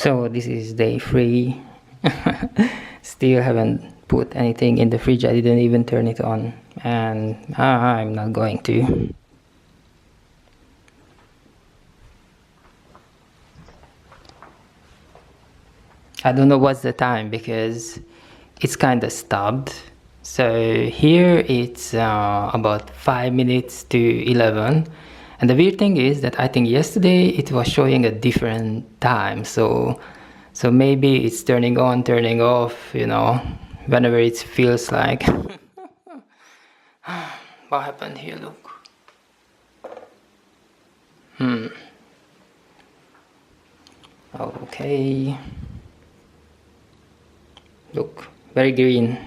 So this is day 3. Still haven't put anything in the fridge. I didn't even turn it on, and I'm not going to. I don't know what's the time because it's kind of stopped. So here it's about 5 minutes to 11. And the weird thing is that I think yesterday it was showing a different time. So maybe it's turning on, turning off, you know, whenever it feels like. What happened here? Look. Okay. Look, very green.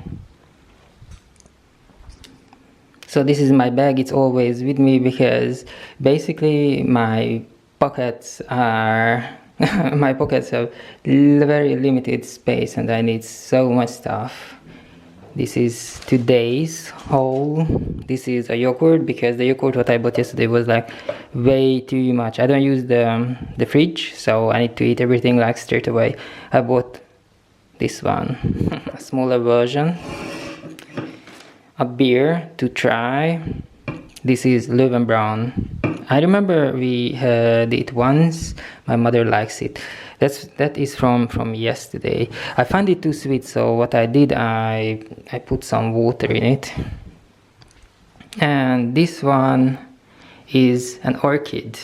So this is my bag. It's always with me because basically my pockets are my pockets have very limited space and I need so much stuff. This is today's haul. This is a yogurt because the yogurt what I bought yesterday was like way too much. I don't use the fridge, so I need to eat everything like straight away. I bought this one, a smaller version. A beer to try. This is Löwenbräu. I remember we had it once. My mother likes it. That is from yesterday. I found it too sweet, so what I did, I put some water in it. And this one is an orchid.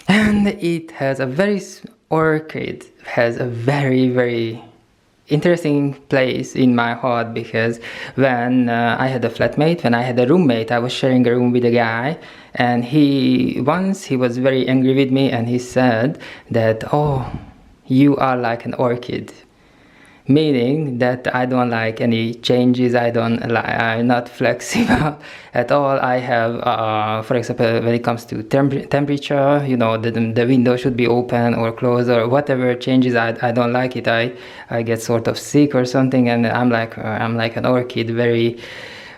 And it has a very orchid has a very interesting place in my heart because when I had a flatmate, when I had a roommate, I was sharing a room with a guy, and once he was very angry with me and he said that, oh, you are like an orchid, meaning that I don't like any changes. I'm not flexible at all. I have, for example, when it comes to temperature, you know, the window should be open or closed or whatever changes. I don't like it. I get sort of sick or something, and I'm like an orchid, very,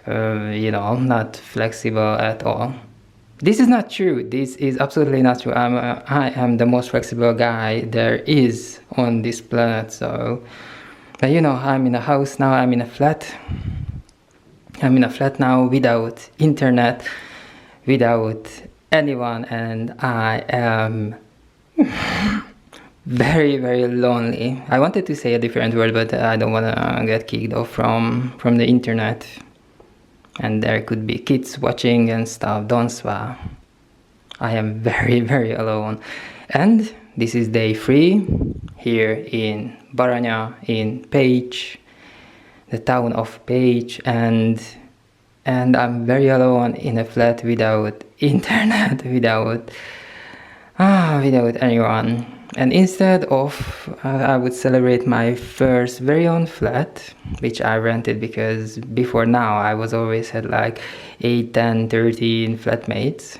you know, not flexible at all. This is not true. This is absolutely not true. I am the most flexible guy there is on this planet. So. But you know, I'm in a house now, I'm in a flat. I'm in a flat now without internet, without anyone, and I am very lonely. I wanted to say a different word, but I don't want to get kicked off from the internet. And there could be kids watching and stuff, don't swear. I am very alone. And this is day 3 here in Baranya, in Pécs, the town of Pécs, and I'm very alone in a flat without internet, without anyone. And instead of I would celebrate my first very own flat, which I rented, because before now I was always had like 8, 10, 13 flatmates.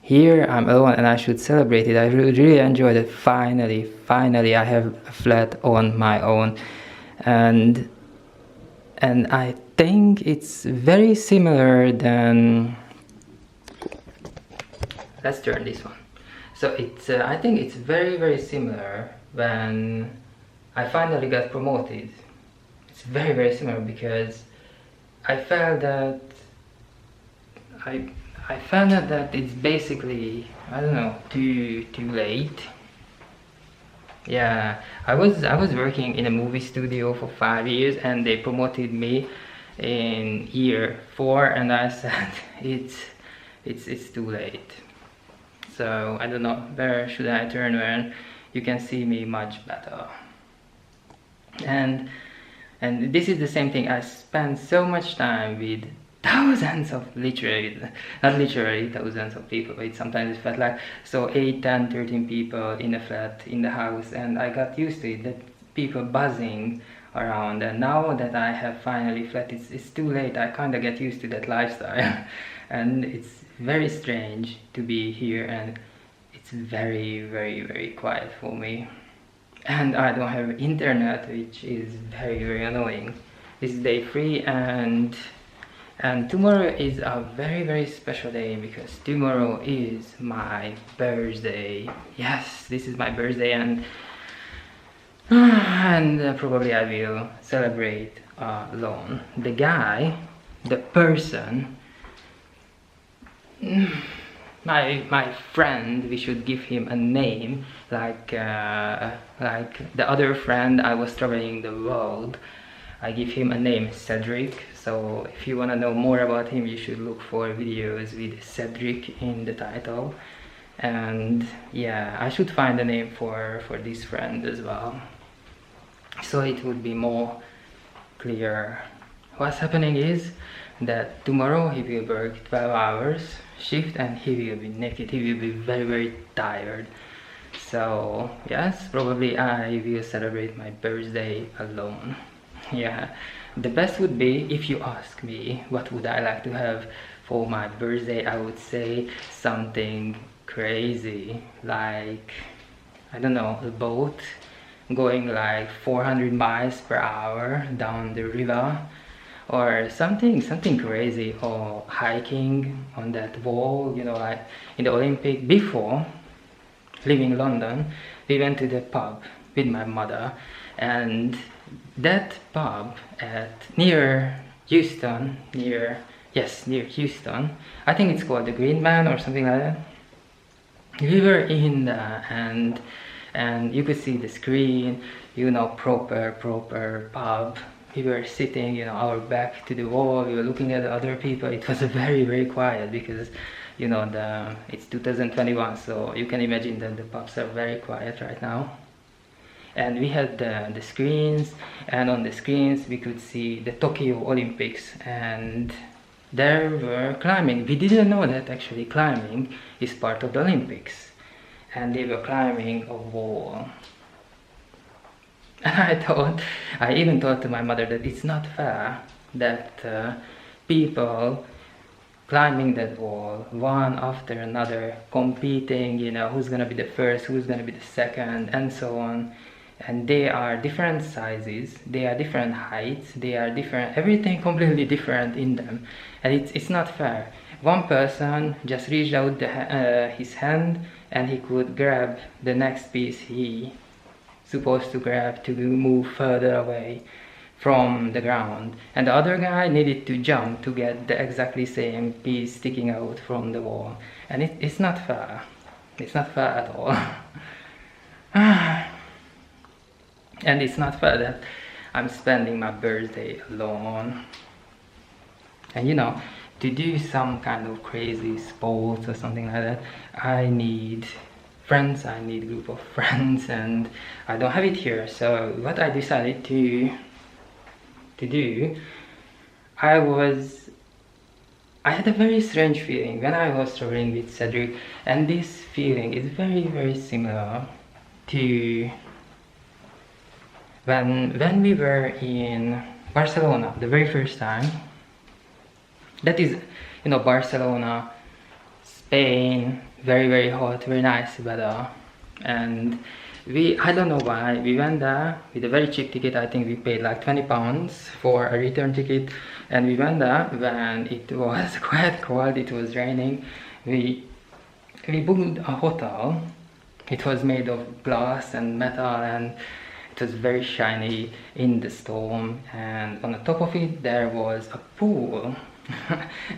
Here I'm alone and I should celebrate it. I really enjoyed it. Finally I have a flat on my own, and I think it's very similar than. Let's turn this one. So it's I think it's very similar when I finally got promoted. It's very similar because I felt that I found out that it's basically, I don't know, too late. Yeah, I was working in a movie studio for 5 years and they promoted me in year 4, and I said it's too late. So I don't know, where should I turn when you can see me much better. And this is the same thing. I spend so much time with thousands of not literally thousands of people, but sometimes it felt like so 8, 10, 13 people in a flat in the house, and I got used to it, that people buzzing around. And now that I have finally flat, it's too late. I kind of get used to that lifestyle and it's very strange to be here, and it's very quiet for me, and I don't have internet, which is very annoying. This is day 3, and And tomorrow is a very, very special day because tomorrow is my birthday. Yes, this is my birthday, and probably I will celebrate alone. The person, my friend, we should give him a name like the other friend I was traveling the world. I give him a name, Cedric. So if you want to know more about him, you should look for videos with Cedric in the title. And yeah, I should find a name for this friend as well, so it would be more clear. What's happening is that tomorrow he will work 12 hours shift and he will be naked, he will be very, very tired. So yes, probably I will celebrate my birthday alone. Yeah, the best would be, if you ask me what would I like to have for my birthday, I would say something crazy, like, I don't know, a boat going like 400 miles per hour down the river, or something crazy, or hiking on that wall, you know, like in the Olympic. Before leaving London, we went to the pub with my mother, and that pub near Houston, near Houston, I think it's called the Green Man or something like that. We were in there, and you could see the screen, you know, proper pub. We were sitting, you know, our back to the wall, we were looking at the other people. It was very, very quiet because, you know, it's 2021, so you can imagine that the pubs are very quiet right now. And we had the screens, and on the screens we could see the Tokyo Olympics, and there were climbing. We didn't know that actually climbing is part of the Olympics, and they were climbing a wall. And I even thought to my mother that it's not fair that people climbing that wall, one after another, competing, you know, who's gonna be the first, who's gonna be the second, and so on. And they are different sizes, they are different heights, they are different, everything completely different in them, and it's not fair. One person just reached out his hand and he could grab the next piece he supposed to grab to move further away from the ground, and the other guy needed to jump to get the exactly same piece sticking out from the wall. And it's not fair. It's not fair at all. And it's not fair that I'm spending my birthday alone. And you know, to do some kind of crazy sports or something like that, I need friends, I need a group of friends, and I don't have it here. So what I decided to do, I had a very strange feeling when I was traveling with Cedric, and this feeling is very, very similar to when we were in Barcelona the very first time. That is, you know, Barcelona, Spain, very, very hot, very nice weather. And I don't know why, we went there with a very cheap ticket. I think we paid like 20 pounds for a return ticket, and we went there when it was quite cold, it was raining. We booked a hotel. It was made of glass and metal, and it was very shiny in the storm, and on the top of it there was a pool.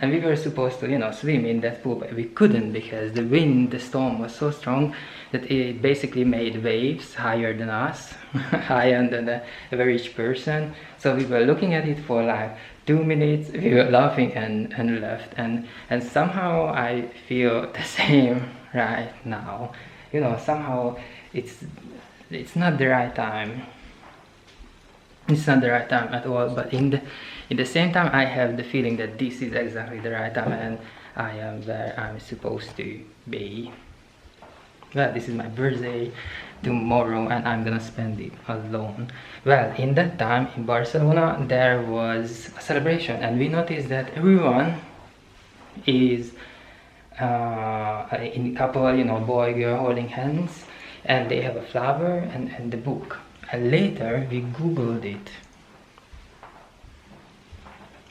And we were supposed to, you know, swim in that pool, but we couldn't because the storm was so strong that it basically made waves higher than us, higher than the average person. So we were looking at it for like 2 minutes, we were laughing and left, and somehow I feel the same right now. You know, somehow it's not the right time. It's not the right time at all, but in the same time I have the feeling that this is exactly the right time, and I am where I'm supposed to be. Well, this is my birthday tomorrow, and I'm gonna spend it alone. Well, in that time in Barcelona there was a celebration, and we noticed that everyone is in couple, you know, boy, girl holding hands, and they have a flower and the book. And later we googled it,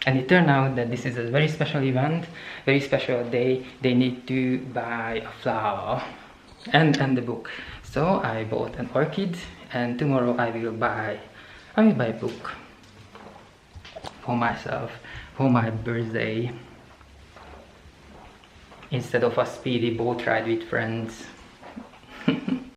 And it turned out that this is a very special event, very special day. They need to buy a flower and the book. So I bought an orchid, and tomorrow I will buy a book for myself for my birthday, instead of a speedy boat ride with friends.